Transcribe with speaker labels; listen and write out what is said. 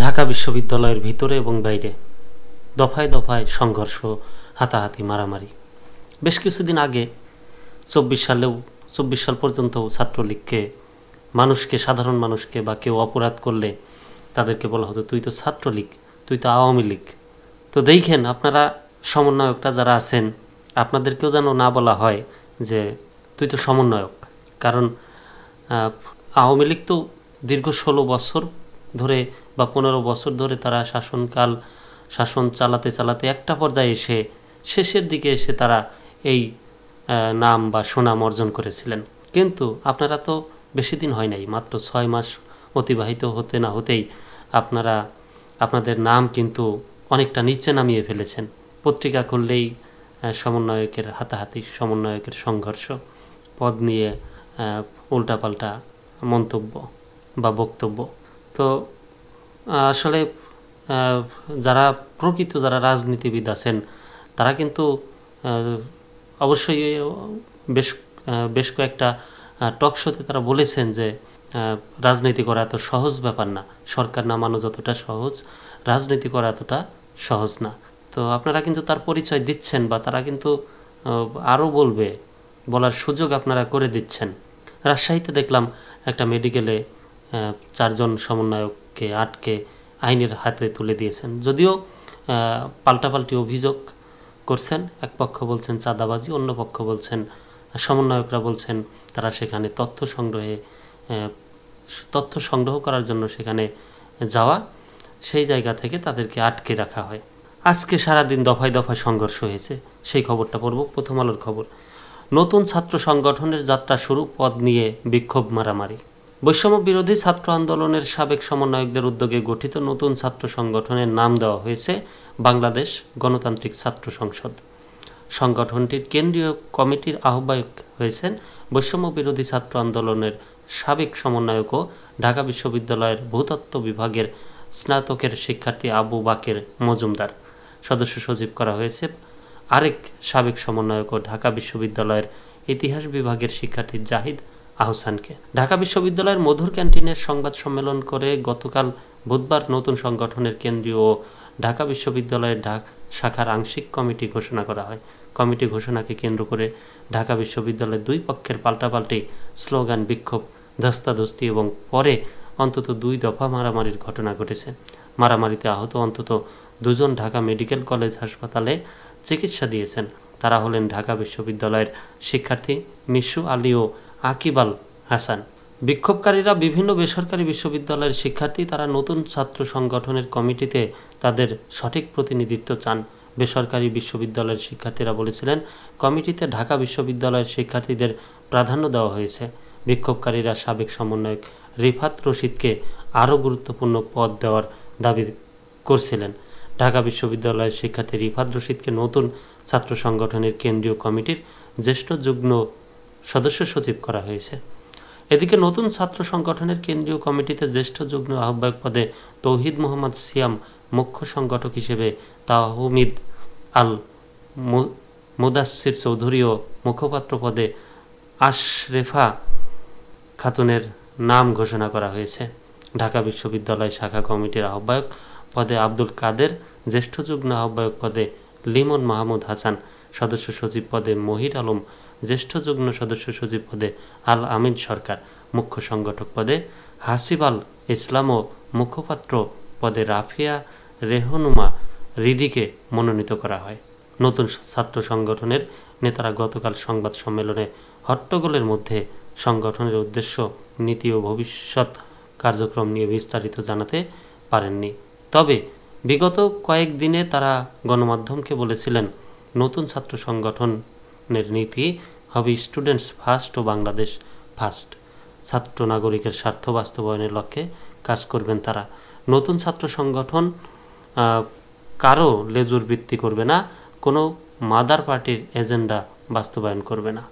Speaker 1: ঢাকা বিশ্ববিদ্যালয়ের ভিতরে এবং বাইরে দফায় দফায় সংঘর্ষ, হাতাহাতি, মারামারি। বেশ কিছুদিন আগে ২৪ সাল পর্যন্ত ছাত্রলীগকে সাধারণ মানুষকে বা কেউ অপরাধ করলে তাদেরকে বলা হতো তুই তো ছাত্রলীগ, তুই তো আওয়ামী লীগ। তো দেখেন আপনারা সমন্বয়করা যারা আছেন আপনাদেরকেও যেন না বলা হয় যে তুই তো সমন্বয়ক, কারণ আওয়ামী লীগ তো দীর্ঘ ১৬ বছর ধরে বা ১৫ বছর ধরে তারা শাসন চালাতে চালাতে একটা পর্যায়ে এসে শেষের দিকে এসে তারা এই নাম বা সুনাম অর্জন করেছিলেন। কিন্তু আপনারা তো বেশি দিন হয় নাই, মাত্র ৬ মাস অতিবাহিত হতে না হতেই আপনাদের নাম কিন্তু অনেকটা নিচে নামিয়ে ফেলেছেন। পত্রিকা খুললেই সমন্বয়কের হাতাহাতি, সমন্বয়কের সংঘর্ষ, পদ নিয়ে উল্টাপাল্টা মন্তব্য বা বক্তব্য। তো আসলে যারা রাজনীতিবিদ আছেন তারা কিন্তু অবশ্যই বেশ কয়েকটা টক শোতে তারা বলেছেন যে রাজনীতি করা এত সহজ ব্যাপার না, সরকার নামানো যতটা সহজ রাজনীতি করা এতটা সহজ না। তো আপনারা কিন্তু তার পরিচয় দিচ্ছেন বা তারা কিন্তু আরও বলার সুযোগ আপনারা করে দিচ্ছেন। রাজশাহীতে দেখলাম একটা মেডিকেলে ৪ জন সমন্বয়ককে আটকে আইনের হাতে তুলে দিয়েছেন। যদিও পাল্টাপাল্টি অভিযোগ করছেন, এক পক্ষ বলছেন চাঁদাবাজি, অন্য পক্ষ বলছেন, সমন্বয়করা বলছেন তারা সেখানে তথ্য সংগ্রহ করার জন্য সেখানে যাওয়া, সেই জায়গা থেকে তাদেরকে আটকে রাখা হয়। আজকে সারাদিন দফায় দফায় সংঘর্ষ হয়েছে, সেই খবরটা পড়ব। প্রথম আলোর খবর, নতুন ছাত্র সংগঠনের যাত্রা শুরু, পদ নিয়ে বিক্ষোভ, মারামারি। বৈষম্য বিরোধী ছাত্র আন্দোলনের সাবেক সমন্বয়কদের উদ্যোগে গঠিত নতুন ছাত্র সংগঠনের নাম দেওয়া হয়েছে বাংলাদেশ গণতান্ত্রিক ছাত্র সংসদ। সংগঠনটির কেন্দ্রীয় কমিটির আহ্বায়ক হয়েছেন বৈষম্য বিরোধী ছাত্র আন্দোলনের সাবেক সমন্বয়ক ও ঢাকা বিশ্ববিদ্যালয়ের ভূতত্ত্ব বিভাগের স্নাতকের শিক্ষার্থী আবু বাকের মজুমদার। সদস্য সচিব করা হয়েছে আরেক সাবেক সমন্বয়ক ও ঢাকা বিশ্ববিদ্যালয়ের ইতিহাস বিভাগের শিক্ষার্থী জাহিদ আহসানকে। ঢাকা বিশ্ববিদ্যালয়ের মধুর ক্যান্টিনের সংবাদ সম্মেলন করে গতকাল বুধবার নতুন সংগঠনের কেন্দ্রীয় ও ঢাকা বিশ্ববিদ্যালয়ের শাখার আংশিক কমিটি ঘোষণা করা হয়। কমিটি ঘোষণাকে কেন্দ্র করে ঢাকা বিশ্ববিদ্যালয়ের দুই পক্ষের পাল্টাপাল্টি স্লোগান, বিক্ষোভ, ধস্তাধস্তি এবং পরে অন্তত ২ দফা মারামারির ঘটনা ঘটেছে। মারামারিতে আহত অন্তত ২ জন ঢাকা মেডিকেল কলেজ হাসপাতালে চিকিৎসা দিয়েছেন। তারা হলেন ঢাকা বিশ্ববিদ্যালয়ের শিক্ষার্থী মিশু আলী ও আকিব আল হাসান। বিক্ষোভকারীরা বিভিন্ন বেসরকারি বিশ্ববিদ্যালয়ের শিক্ষার্থী, তারা নতুন ছাত্র সংগঠনের কমিটিতে তাদের সঠিক প্রতিনিধিত্ব চান। বেসরকারি বিশ্ববিদ্যালয়ের শিক্ষার্থীরা বলেছিলেন কমিটিতে ঢাকা বিশ্ববিদ্যালয়ের শিক্ষার্থীদের প্রাধান্য দেওয়া হয়েছে। বিক্ষোভকারীরা সাবেক সমন্বয়ক রিফাত রশিদকে আরও গুরুত্বপূর্ণ পদ দেওয়ার দাবি করছিলেন। ঢাকা বিশ্ববিদ্যালয়ের শিক্ষার্থী রিফাত রশিদকে নতুন ছাত্র সংগঠনের কেন্দ্রীয় কমিটির জ্যেষ্ঠ যুগ্ম সদস্য সচিব করা হয়েছে। এদিকে নতুন ছাত্র সংগঠনের কেন্দ্রীয় কমিটিতে জ্যেষ্ঠ যুগ্ম আহ্বায়ক পদে তৌহিদ মোহাম্মদ সিয়াম, মুখ্য সংগঠক হিসেবে তাহমিদ আল মুদাসসির চৌধুরী ও মুখপাত্র পদে আশরেফা খাতুনের নাম ঘোষণা করা হয়েছে। ঢাকা বিশ্ববিদ্যালয় শাখা কমিটির আহ্বায়ক পদে আব্দুল কাদের, জ্যেষ্ঠ যুগ্ম আহ্বায়ক পদে লিমন মাহমুদ হাসান, সদস্য সচিব পদে মহির আলম, জ্যেষ্ঠ যুগ্ম সদস্য সচিব পদে আল আমিন সরকার, মুখ্য সংগঠক পদে হাসিব আল ইসলাম ও মুখপাত্র পদে রাফিয়া রেহনুমা রিদিকে মনোনীত করা হয়। নতুন ছাত্র সংগঠনের নেতারা গতকাল সংবাদ সম্মেলনে হট্টগোলের মধ্যে সংগঠনের উদ্দেশ্য, নীতি ও ভবিষ্যৎ কার্যক্রম নিয়ে বিস্তারিত জানাতে পারেননি। তবে বিগত কয়েকদিনে তারা গণমাধ্যমকে বলেছিলেন নতুন ছাত্র সংগঠনের নীতি হবে স্টুডেন্টস ফার্স্ট ও বাংলাদেশ ফার্স্ট। ছাত্র নাগরিকের স্বার্থ বাস্তবায়নের লক্ষ্যে কাজ করবেন তারা। নতুন ছাত্র সংগঠন কারো লেজুর বৃত্তি করবে না, কোনো মাদার পার্টির এজেন্ডা বাস্তবায়ন করবে না।